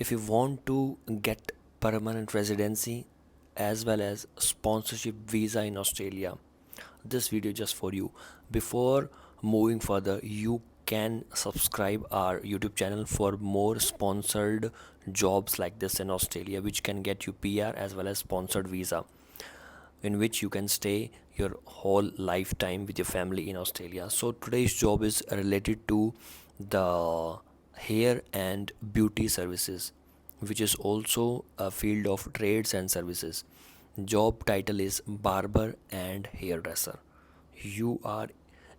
If you want to get permanent residency as well as sponsorship visa in Australia, this video just for you. Before moving further, you can subscribe our YouTube channel for more sponsored jobs like this in Australia, which can get you PR as well as sponsored visa, in which you can stay your whole lifetime with your family in Australia. So today's job is related to the hair and beauty services, which is also a field of trades and services. Job title is barber and hairdresser. You are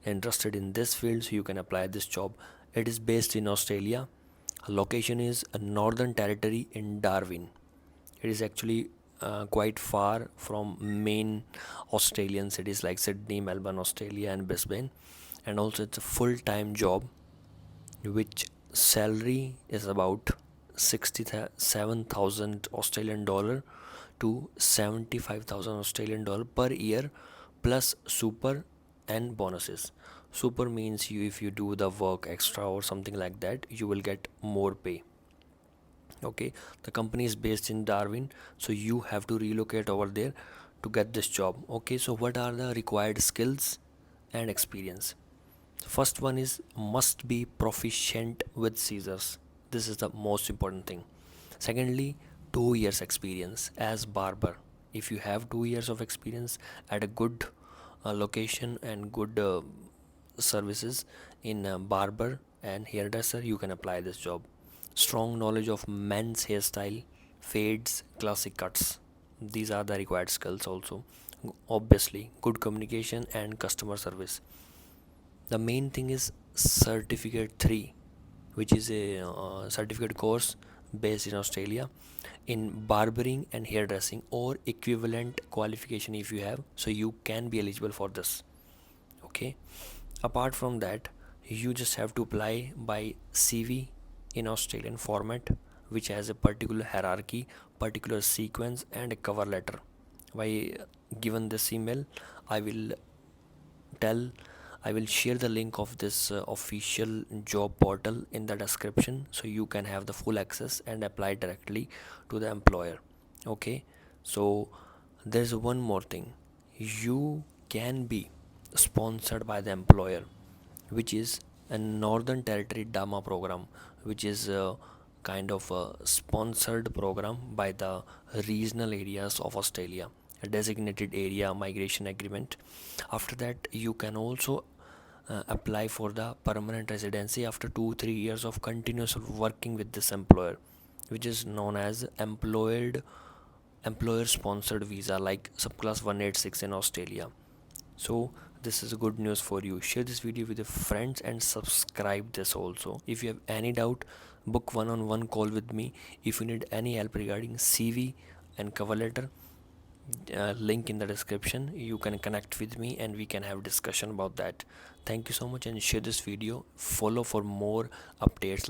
interested in this field, so you can apply this job. It is based in Australia. Location is a Northern Territory in Darwin. It is actually quite far from main Australian cities like Sydney, Melbourne, Australia, and Brisbane. And also, it's a full time job, which salary is about 67,000 Australian dollar to 75,000 Australian dollar per year, plus super and bonuses. Super means you, if you do the work extra or something like that, you will get more pay. Okay, the company is based in Darwin, so you have to relocate over there to get this job. Okay, so what are the required skills and experience? First one is must be proficient with scissors. This is the most important thing. Secondly, 2 years experience as barber. If you have 2 years of experience at a good location and good services in barber and hairdresser, you can apply this job. Strong knowledge of men's hairstyle, fades, classic cuts. These are the required skills also. Obviously, good communication and customer service. The main thing is certificate 3, which is a certificate course based in Australia in barbering and hairdressing, or equivalent qualification if you have, so you can be eligible for this. Okay, apart from that, you just have to apply by CV in Australian format, which has a particular hierarchy, particular sequence, and a cover letter. By given this email, I will tell I will share the link of this official job portal in the description, so you can have the full access and apply directly to the employer. Okay, so there's one more thing. You can be sponsored by the employer, which is a Northern Territory DAMA program, which is a kind of a sponsored program by the regional areas of Australia, a designated area migration agreement. After that, you can also apply for the permanent residency after 2 3 years of continuous working with this employer, which is known as employer sponsored visa, like subclass 186 in Australia. So this is good news for you. Share this video with your friends and subscribe this also. If you have any doubt, book one-on-one call with me. If you need any help regarding CV and cover letter, link in the description, you can connect with me and we can have discussion about that. Thank you so much, and share this video. Follow for more updates.